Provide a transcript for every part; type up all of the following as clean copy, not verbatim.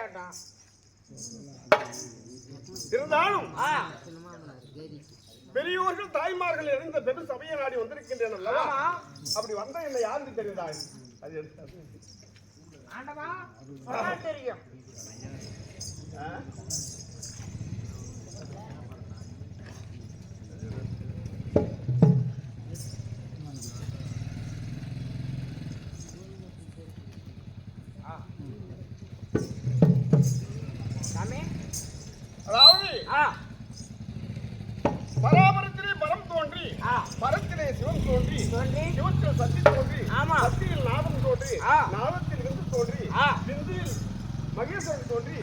விளையாட்டம். இருந்தாலும் பெரியோர்கள் தாய்மார்கள் இருந்த பெரு சபையை நாடி வந்திருக்கின்றன. அப்படி வந்த என்ன யாருக்கு தெரியுதா? அது ஆண்டவா தெரியும். அதாவது பராபரத்திலே பரம் தோன்றி பரத்திலே சிவம் தோன்றி சிவத்தில் சக்தி தோன்றி சக்தியில் நாதம் தோன்றி நாதத்தில் விந்து தோன்றி விந்தியில் மகேஸ்வரன் தோன்றி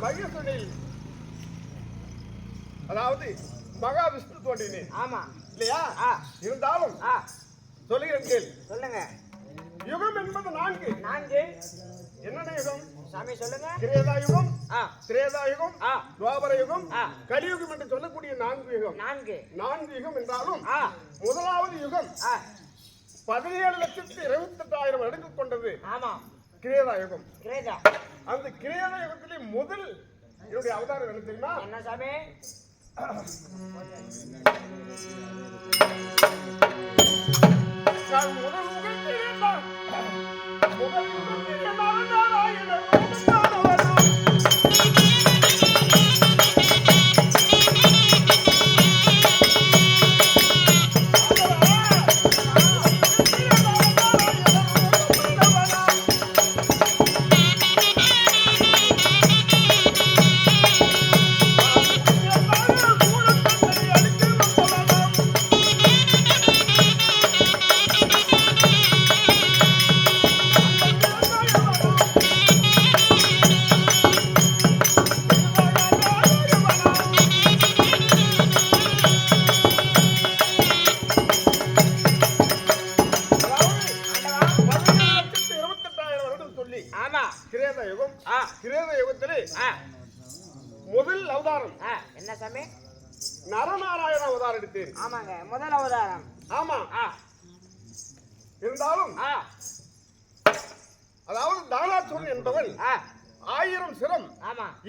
மகேஸ்வரனில் அதாவது மகாவிஷ்ணு தோன்றினேன். இல்லையா? இருந்தாலும் சொல்லுகிறேன் கேள். சொல்லுங்க. யுகம் என்பது 4. என்னென்ன யுகம் சாமி சொல்லுங்க. கிரேதா யுகம், திரேதா யுகம், துவாபர யுகம், கலியுகம் என்று சொல்லக்கூடிய 4 யுகம். 4 யுகம் என்றாலும் முதலாவது யுகம் 17,28,000 வருடங்கள் கொண்டது. கிரேதா யுகம். அந்த கிரேதா யுகத்திலே முதல் என்னுடைய அவதாரம் என்ன தெரியுமா? என்ன சாமி? முதல் முதல் அவதாரம் என்ன சாமி? நரநாராயண அவதாரம் எடுத்தேன். ஆமாங்க, முதல் அவதாரம். ஆமா. இருந்தாலும் அதாவது தானாசுரன் என்பவன் 1000 சிரம்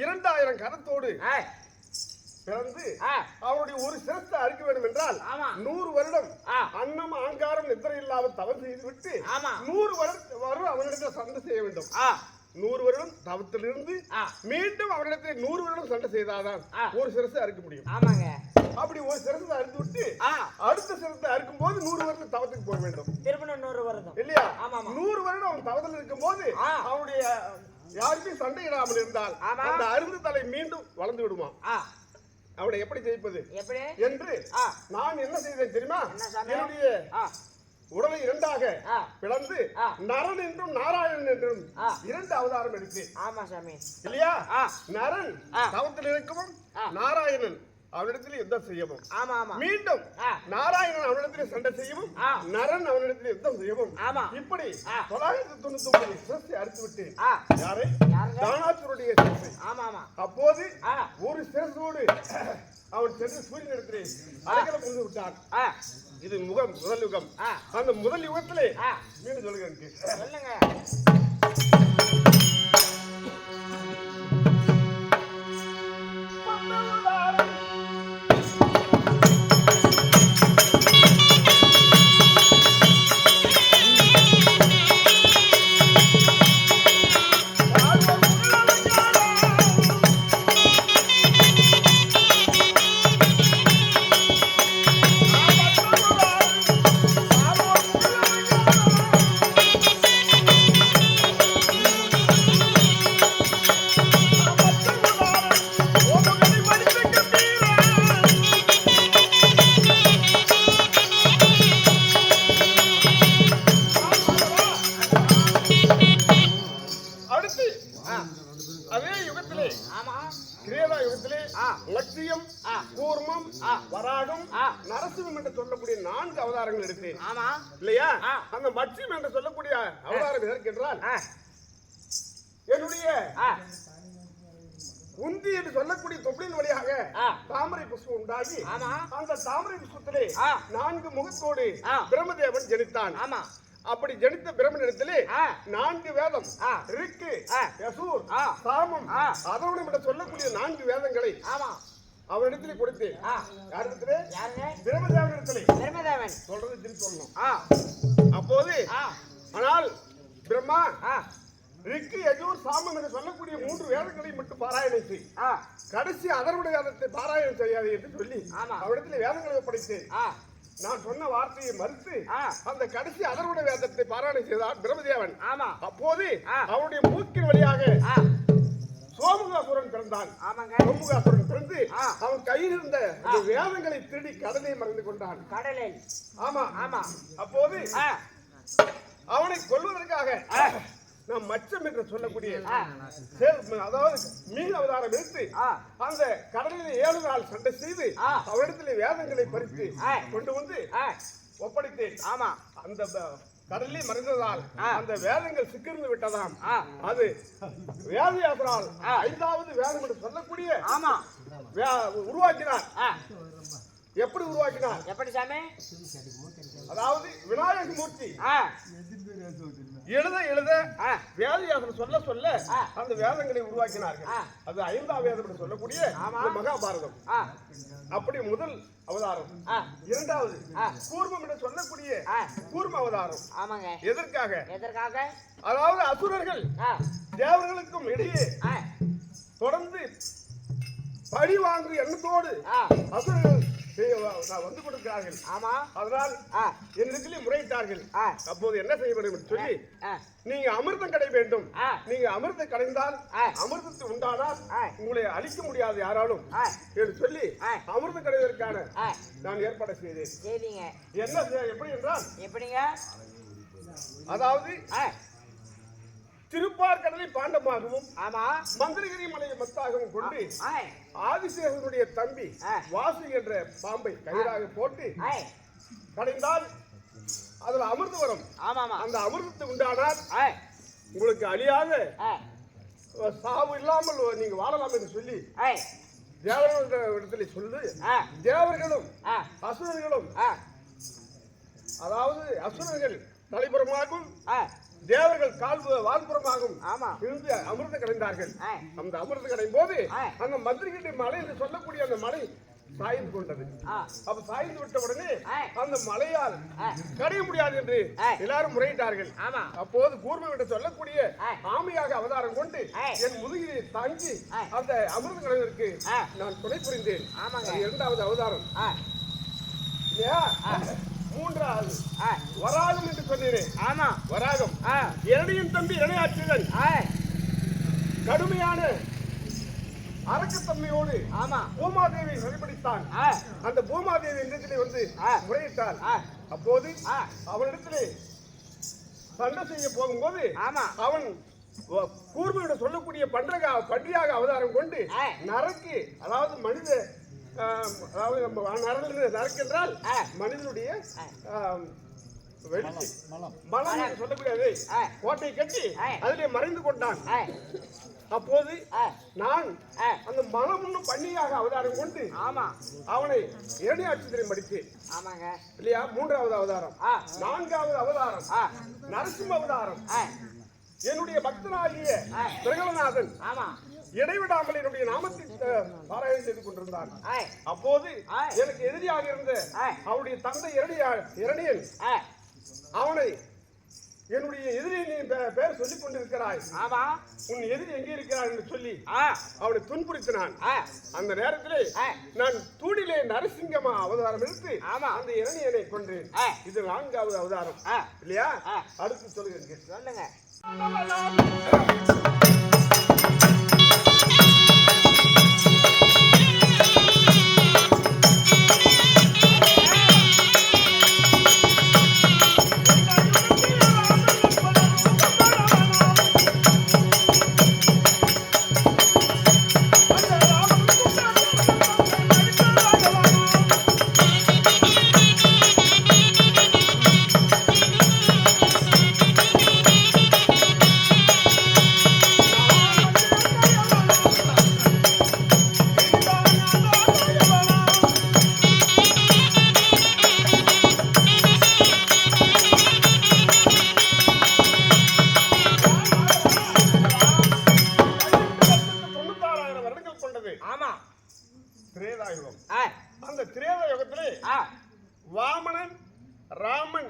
2000 கரத்தோடு பிறந்து அவருடைய ஒரு சிரத்தை அறுக்க வேண்டும் என்றால் 100 வருடம் அன்னம் ஆங்காரம் நித்திரை இல்லாத தவறு செய்துவிட்டு 100 வருடம் அவனிடத்தில் சண்டை செய்ய வேண்டும். 100 வருடம் தவத்திலிருந்து மீண்டும் அவரிடத்தில் 100 வருடம் சண்டை செய்தாதான் ஒரு சிரசை அறுக்க முடியும். அப்படி ஒரு சிரசை அறுத்து விட்டு அடுத்த சிரத்தை அறுக்கும் போது 100 வருடம் தவத்துக்கு போக வேண்டும். திரும்ப 100 வருடம் இல்லையா? 100 வருடம் அவன் தவத்தில் இருக்கும் போது அவனுடைய யாருக்கும் சண்டை இடாமல் இருந்தால் அந்த அருந்து தலை மீண்டும் வளர்ந்து விடுமா? அவனை எப்படி ஜெயிப்பது என்று நான் என்ன செய்தேன் தெரியுமா? என்னுடைய உடலை 2ஆக பிளந்து நரன் என்றும் நாராயணன் என்றும் 2 அவதாரம் எடுத்தேன். இல்லையா? நரன் தவத்தில் இருக்கவும் நாராயணன் அவனிடத்தில் யுத்தம் செய்யவும் மீண்டும் நாராயணன் அவனிடத்தில் சண்டை செய்யவும் நரன் அவனிடத்தில் யுத்தம் செய்யவும் இப்படி 999 சிரசை அறுத்து விட்டேன். யாரை? தானாசுரனுடைய சிரசை. அப்போது ஒரு சிரசோடு அவன் சென்று சூரியன் இடத்திலே அரைக்கலை கொண்டு விட்டான். இது முதல் யுகம். அந்த முதல் யுகத்திலே மீண்டும் சொல்லுங்க. அதே யுகத்திலே கிரேதா யுகத்திலே லட்சியம், கூர்மம், வராகம், நரசிம்மம் என்று சொல்லக்கூடிய 4 அவதாரங்கள் எடுத்தேன். இல்லையா? அந்த மட்சியம் என்று சொல்லக்கூடிய அவதாரம் எதற்கென்றால் என்னுடைய உந்தி என்று சொல்லக்கூடிய தொப்பிலின் வழியாக தாமரை புஷ்பம் உண்டாகி அந்த தாமரை புஷ்பத்திலே 4 முகத்தோடு பிரம்மதேவன் ஜனித்தான். அப்படி ஜனித்த பிரம்மனிடத்திலே 4 வேதம் ரிக்கு, யசூர், சாமம், அதர்வணம் என்று சொல்லக்கூடிய 4 வேதங்களை அவனிடத்திலே கொடுத்தேன். யாரிடத்திலே? பிரம்மதேவனிடத்திலே. பிரம்மதேவன் சொல்றது திருப்பி சொல்லணும். அப்போது ஆனால் பிரம்மா ரிக்கு, யஜூர், சாமம் என்று சொல்லக்கூடிய 3 வேதங்களை மட்டும் பாராயணம் செய். கடைசி அதர்வண வேதத்தை பாராயணம் செய்யாது என்று சொல்லி அவனிடத்திலே வேதங்களை ஒப்படைத்தேன். நான் சொன்ன வார்த்தையை மறுத்து அந்த கடைசி அதர்வண வேதத்தை பாராயணம் செய்தார் பிரம்மதேவன். அப்போது அவனுடைய மூக்கின் வழியாக சோமுகாசுரன் பிறந்தான். சோமுகாசுரன் பிறந்து அவன் கையில் இருந்த வேதங்களை திருடி கடலை மறைந்து கொண்டான். கடலை அப்போது அவனை கொல்வதற்காக நாம் மச்சம் என்று சொல்லக்கூடிய அதாவது மீன் அவதாரம் எடுத்து அந்த கடலில் 7 நாள் சண்டை செய்து அவரிடத்தில் வேதங்களை பறித்து கொண்டு வந்து ஒப்படைத்தேன். அந்த கடலில் மறைந்ததால் அந்த வேதங்கள் சிக்கிருந்து விட்டதாம். அது வேதயாசரால் 5வது வேதம் என்று சொல்லக்கூடிய உருவாக்கினார். எப்படி உருவாக்கினார்? எப்படி சாமி? அதாவது விநாயக மூர்த்தி எழுத எழுத வேதயாசனம் சொல்ல சொல்ல அந்த வேதங்களை உருவாக்கினார்கள். அது 5ஆம் வேதம் என்று சொல்லக்கூடிய மகாபாரதம். அப்படி முதல் அவதாரம். 2வது கூர்மம் என்று சொல்லக்கூடிய கூர்ம அவதாரம். எதற்காக? அதாவது அசுரர்கள் தேவர்களுக்கும் இடையே தொடர்ந்து பழி வாங்கு எண்ணத்தோடு அசுரர்கள் வந்து கொடுக்கிறார்கள். அதனால் என்னிடத்திலே முறையிட்டார்கள். அப்போது என்ன செய்ய வேண்டும் என்று சொல்லி, நீங்க அமிர்தம் கடை வேண்டும், நீங்க அமிர்தம் கடைந்தால் அமிர்தத்தை உண்டானால் உங்களை அழிக்க முடியாது யாராலும் என்று சொல்லி அமிர்தம் கடைவதற்கான நான் ஏற்பாடு செய்தேன். என்ன எப்படி என்றால், எப்படிங்க? அதாவது திருப்பார் கடலை பாண்டமாகவும் மந்திரகிரி மலையை மத்தாகவும் கொண்டு ஆதிசேகனுடைய தம்பி வாசு என்ற பாம்பை கயிறாக போட்டு கடைந்தால் அதுல அமிர்தம் வரும். அந்த அமிர்தத்தை உண்டானால் உங்களுக்கு அழியாத சாவு இல்லாமல் நீங்க வாழலாம் என்று சொல்லி தேவர்களிடத்தில் சொல்லு. தேவர்களும் அசுரர்களும், அதாவது அசுரர்கள் தலைப்புறமாகும், தேவர்கள் வாழ்புறமாகும் இருந்து அமிர்தம் கடைந்தார்கள். அந்த அமிர்தம் கடையும் போது அந்த மந்திரிகிட்ட மலை என்று சொல்லக்கூடிய அந்த மலை சாய்ந்து கொண்டது. அப்ப சாய்ந்து விட்ட உடனே அந்த மலையால் கடைய முடியாது என்று எல்லாரும் முறையிட்டார்கள். அப்போது கூர்மம் என்று சொல்லக்கூடிய ஆமையாக அவதாரம் கொண்டு என் முதுகிலே தாங்கி அந்த அமிர்த கடைவதற்கு நான் துணை புரிந்தேன். 2வது அவதாரம். 3வது வராகம் என்று சொன்னேன். வராகம் இரணியின் தம்பி இரணையாற்றுதல் கடுமையான அரக்கத்தன்மையோடு பூமாதேவியை சரிபடித்தான். அந்த பூமாதேவி இடத்திலே வந்து முறையிட்டார். அப்போது அவனிடத்திலே சண்டை செய்ய போகும்போது அவன் கூர்மையோடு சொல்லக்கூடிய பன்றியாக அவதாரம் கொண்டு நரக்கு, அதாவது மனித, அதாவது நம்ம நரக்கென்றால் மனிதனுடைய வெளிச்சி மலம் என்று சொல்லக்கூடியதை கோட்டை கட்டி அதிலே மறைந்து கொண்டான். அப்போது நான் அந்த மனம் இன்னும் பண்ணியாக அவதாரம் கொண்டு அவனை இரணியாட்சியரை மடித்தேன். இல்லையா? 3வது அவதாரம். 4வது அவதாரம் நரசிம்ம அவதாரம். என்னுடைய பக்தனாகிய பிரகலநாதன் இடைவிடாமல் என்னுடைய நாமத்தை பாராயணம் செய்து கொண்டிருந்தான். அப்போது எனக்கு எதிரியாக இருந்த அவருடைய தந்தை இரணியன் அவனை என்னுடைய எதிரி நீ பேர் சொல்லிக் கொண்டிருக்கிறாய், உன் எதிரி எங்கே இருக்கிறார் என்று சொல்லி அவனை துன்புறுத்தினான். அந்த நேரத்திலே நான் தூடிலே நரசிங்கமா அவதாரம் எடுத்து அந்த இரணியனை கொன்றேன். இது 4வது அவதாரம் இல்லையா? அடுத்து சொல்லுங்க. யுகம். அந்த திரேதா யுகத்திலே வாமனன், ராமன்,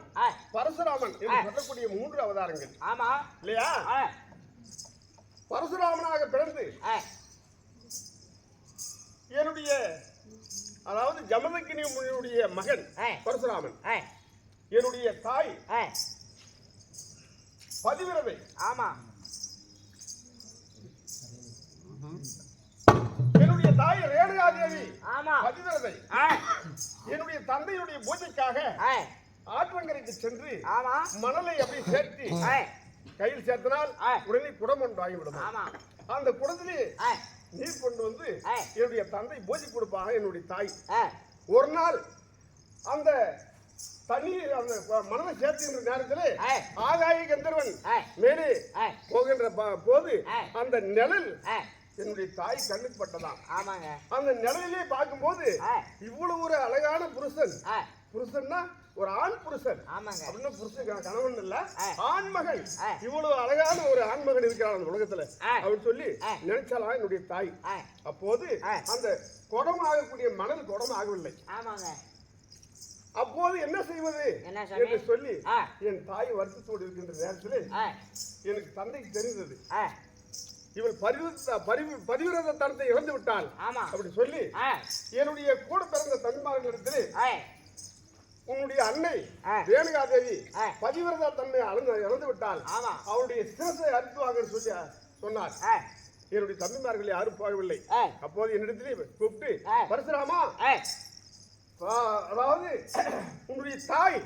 பரசுராமன் என்று சொல்லக்கூடிய 3 அவதாரங்கள். ஆமா இல்லையா? பரசுராமனாக பிறந்து என்னுடைய அதாவது ஜமதக்கினி முனியுடைய மகன் பரசுராமன். என்னுடைய தாய் பதிவிரதை. ஆமா என்னுடைய தாய் ரேணுகாதேவி ஆமா பதிவிரதை. என்னுடைய தந்தையுடைய பூஜைக்காக ஆற்றங்கரைக்கு சென்று மணலை அப்படி சேர்த்து கையில் சேர்த்தனால் உடனே குடம் ஒன்று ஆகிவிடும். அந்த குடத்திலே நீர் கொண்டு வந்து என்னுடைய தந்தை பூஜை கொடுப்பாங்க. என்னுடைய தாய் ஒரு நாள் அந்த தண்ணீர் அந்த மணலை சேர்த்துகின்ற நேரத்திலே ஆகாய கந்தர்வன் மேலே போகின்ற போது அந்த நிழல் என்னுடைய தாய் கண்ணுக்கு பட்டதான். அந்த நிழலிலே பார்க்கும்போது இவ்வளவு ஒரு அழகான புருஷன், புருஷன்னா ஒரு ஆண் புருஷன் அப்படின்னு புருஷன் கணவன் இல்ல ஆண் மகன், இவ்வளவு அழகான ஒரு ஆண் மகன் இருக்கிறான் அந்த உலகத்துல அப்படின்னு சொல்லி நினைச்சாலாம் என்னுடைய தாய். அப்போது அந்த குடம் ஆகக்கூடிய மணல் குடம் ஆகவில்லை. அப்போது என்ன செய்வது என்று சொல்லி என் தாய் வருத்தத்தோடு இருக்கின்ற நேரத்தில் எனக்கு தந்தைக்கு தெரிந்தது இவள் பதிவிரத தனத்தை இழந்து விட்டாள் அப்படி சொல்லி என்னுடைய கூட பிறந்த தன்மார்களிடத்தில் உன்னுடைய அன்னை ரேணுகாதேவி பதிவிரத தன்மை இழந்து விட்டால் அவருடைய சிரசை அறுத்துவாங்க சொல்லி சொன்னார். என்னுடைய தம்பிமார்கள் யாரும் போகவில்லை. அப்போது என்னிடத்திலே கூப்பிட்டு பரசுராமா, அதாவது உன்னுடைய தாய்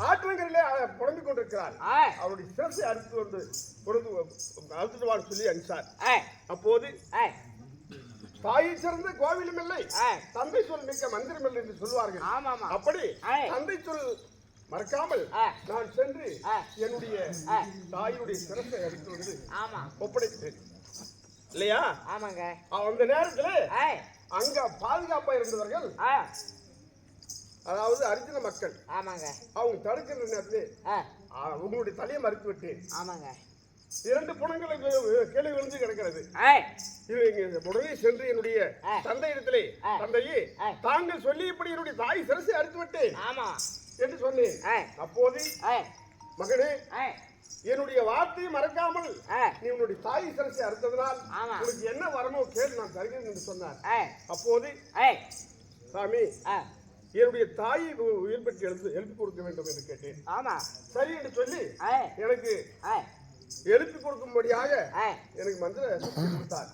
ஆற்றங்கரையிலே புலம்பிக் கொண்டிருக்கிறார், அவருடைய சிரசை அறுத்துட்டு வான்னு சொல்லி அனுப்பிச்சார். அப்போது தாயை சிறந்த கோவிலும் இல்லை, தந்தை சொல் மிக்க மந்திரம் இல்லை என்று சொல்வார்கள். அப்படி தந்தை சொல் மறக்காமல் நான் சென்று என்னுடைய தாயுடைய சிரசை அறுத்து வந்து ஒப்படைத்தேன் இல்லையா? அந்த நேரத்தில் அங்க பாதுகாப்பா இருந்தவர்கள் அதாவது அரிஜின மக்கள் அவங்க தடுக்கிற நேரத்தில் உங்களுடைய தலையை மறுத்து விட்டு 2 புணங்களை கீழே விழுந்து கிடக்கிறது. உடனே சென்று என்னுடைய தந்தையிடத்திலே தந்தையே தாங்கள் சொல்லி இப்படி என்னுடைய தாய் சிரசை அறுத்து விட்டேன் என்று சொன்னேன். அப்போது மகனே என்னுடைய வார்த்தையை மறக்காமல் நீ உன்னுடைய தாய் சிரசை அறுத்ததனால் உனக்கு என்ன வரமோ கேட்டு நான் தருகிறேன் என்று சொன்னார். அப்போது சாமி என்னுடைய தாயை உயிர் பெற்று எழுப்பி கொடுக்க வேண்டும் என்று கேட்டேன். சரி என்று சொல்லி எனக்கு எழுப்பி கொடுக்கும்படியாக எனக்கு மந்திர கொடுத்தார்.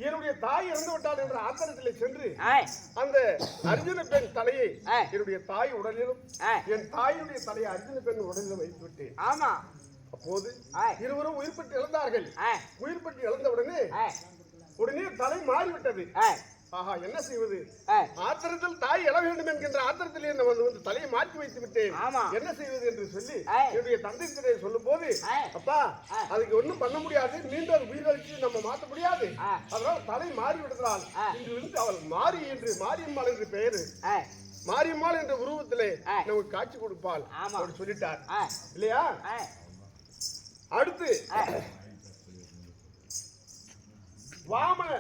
என்னுடைய தாய் இறந்து விட்டாள் என்ற ஆத்திரத்தில் சென்று அந்த அர்ஜுன பெண் தலையை என்னுடைய தாய் உடலிலும் என் தாயுடைய தலையை அர்ஜுன பெண் உடலிலும் வைத்து விட்டேன். அப்போது இருவரும் உயிர் பெற்று இழந்தார்கள். உயிர் பெற்று இழந்த உடனே தலை மாறிவிட்டது. ஆஹா, என்ன செய்வது? ஆத்திரத்தில் தாய் எழ வேண்டும் என்கின்ற ஆத்திரத்திலே வந்து தலையை மாற்றி வைத்து விட்டேன், என்ன செய்வது என்று சொல்லி என்னுடைய தந்தை சொல்லும் போது, அப்பா அதுக்கு ஒண்ணும் பண்ண முடியாது, மீண்டும் அது உயிரிழச்சு நம்ம மாற்ற முடியாது, அதனால தலை மாறி விடுகிறாள், இன்று அவள் மாறி என்று மாரியம்மாள் என்று பெயரு, மாரியம்மாள் என்ற உருவத்திலே நமக்கு காட்சி கொடுப்பாள் அப்படி சொல்லிட்டார் இல்லையா? அடுத்து வாமன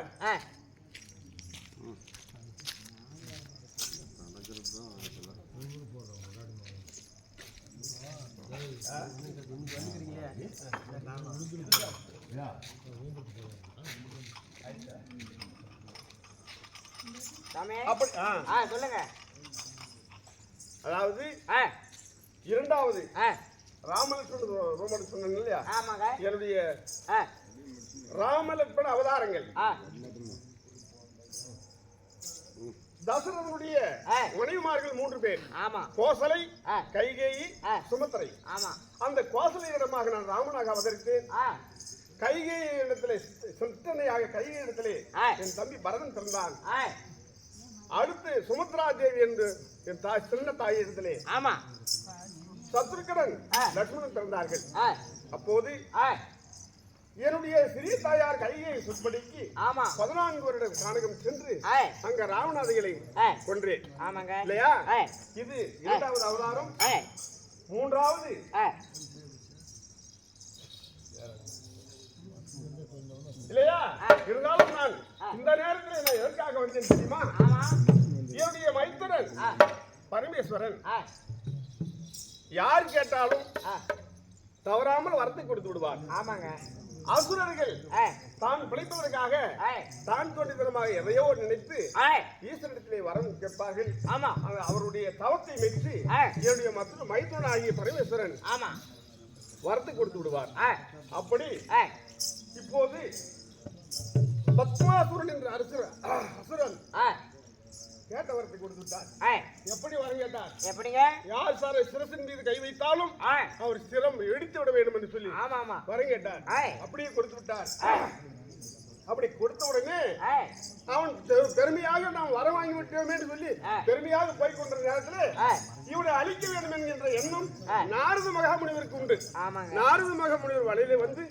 சொல்லுங்க. அதாவது இரண்டாவது ராமலட்சுமணன் சொன்னேன் இல்லையா? என்னுடைய ராமலட்சுமண அவதாரங்கள் தசரதனுடைய மனைவிமார்கள் 3 பேர், கோசலை, கைகேயி, சுமத்திரை. அந்த கோசலையிடமாக நான் ராமனாக அவதரித்தேன். கைகேயி இடத்திலே சித்தனையாக கைகேயி இடத்திலே என் தம்பி பரதன் பிறந்தான். அடுத்து சுமத்ரா தேவி என்று என் சின்ன தாய் இடத்திலே சத்ருகன் லட்சுமணன் பிறந்தார்கள். அப்போது என்னுடைய சிறிய தாயார் கையை சுற்படிக்கு 14 வருட கானகம் சென்று அங்க ராவணாதிகளை கொன்றேன் இல்லையா? இது 2வது அவதாரம். 3வது இல்லையா? இருந்தாலும் நான் இந்த நேரத்தில் நான் எதற்காக வந்தேன் தெரியுமா? என்னுடைய மைத்துனன் பரமேஸ்வரன் யார் கேட்டாலும் தவறாமல் வரத்தை கொடுத்து விடுவார். ஆமாங்க. அசுரர்கள் தான் பிழைப்பதற்காக தான் தோன்றித்தனமாக எதையோ நினைத்து ஈஸ்வரத்திலே வரம் கேட்பார்கள். ஆமா. அவருடைய தவத்தை மெச்சு என்னுடைய மற்ற மைத்துனன் ஆகிய பரமேஸ்வரன் வரத்தை கொடுத்து விடுவார். அப்படி இப்போது பத்மாசுரன் என்ற அசுரன் கேட்ட வரத்தை கொடுத்துட்டார். எப்படி வரம் கேட்டார்? எப்படிங்க? யார் சார் சிரசின் மீது கை வைத்தாலும் அவர் சிரம் எடுத்து விட வேண்டும் என்று சொல்லி வரம் கேட்டார். அப்படியே கொடுத்து விட்டார். அப்படி கொடுத்த உடனே அவன் பெருமையாக நாம் வர வாங்கி விட்டோமே என்று சொல்லி பெருமையாக போய் கொண்ட நேரத்தில் இவனை அழிக்க வேண்டும் என்கின்ற எண்ணம் நாரத மகாமுனிவருக்கு உண்டு. நாரத மகாமுனிவர் வலையில வந்து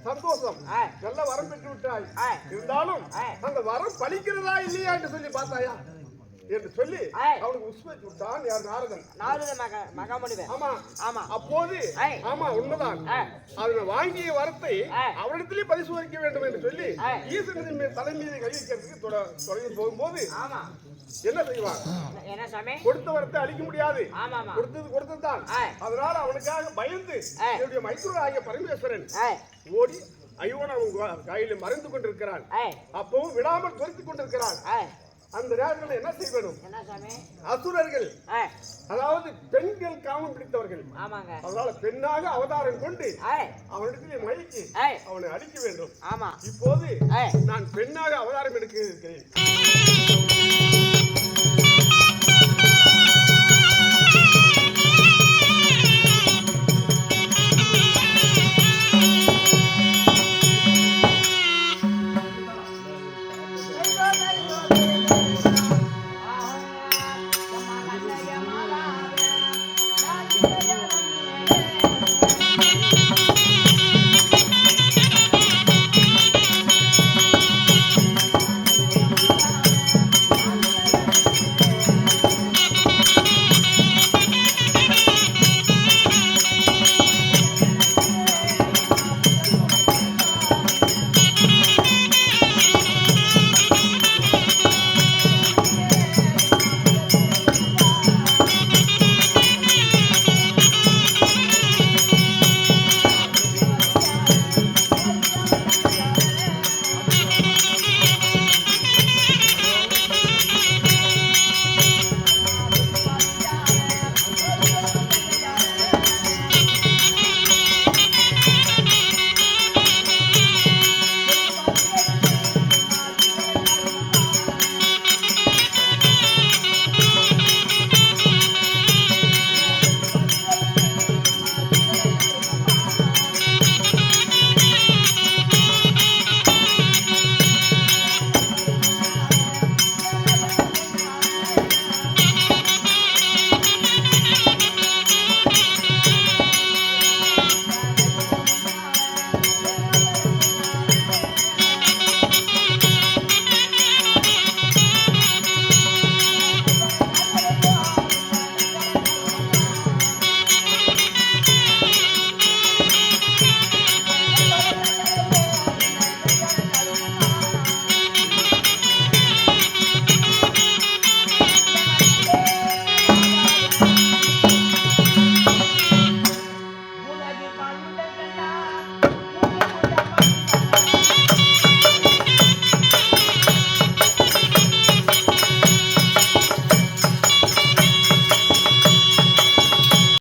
சந்தோஷம், நல்ல வரம் பெற்று விட்டாய், இருந்தாலும் அந்த வரம் பலிக்கிறதா இல்லையா என்று சொல்லி பார்த்தாயா என்று சொல்லி அவனுக்கு உஸ்மதிச்சு விட்டான். யார்? நாரதன். மகாமுனிவர். ஆமா ஆமா. அப்போது ஆமா உண்மைதான், அதனை வாங்கிய வரத்தை அவரிடத்திலே பரிசோதிக்க வேண்டும் என்று சொல்லி ஈசனின் தலை மீது கை வைக்கிறதுக்கு தொடங்கி போகும்போது என்ன செய்வான்? கொடுத்த வரத்தை அழிக்க முடியாது, கொடுத்ததுதான். அதனால அவனுக்காக பயந்து என்னுடைய மைத்துனர் ஆகிய பரமேஸ்வரன் ஓடி ஐயோன் அவன் கையில மறைந்து கொண்டிருக்கிறான். அப்பவும் விடாமல் துரைத்துக் கொண்டிருக்கிறான். அந்த நேரத்தில் என்ன செய்ய வேண்டும்? அசுரர்கள் அதாவது பெண்கள் காமம் பிடித்தவர்கள். அதனால பெண்ணாக அவதாரம் கொண்டு அவனிடத்திலே மயக்கி அவனை அழிக்க வேண்டும். இப்போது நான் பெண்ணாக அவதாரம் எடுக்க இருக்கிறேன்.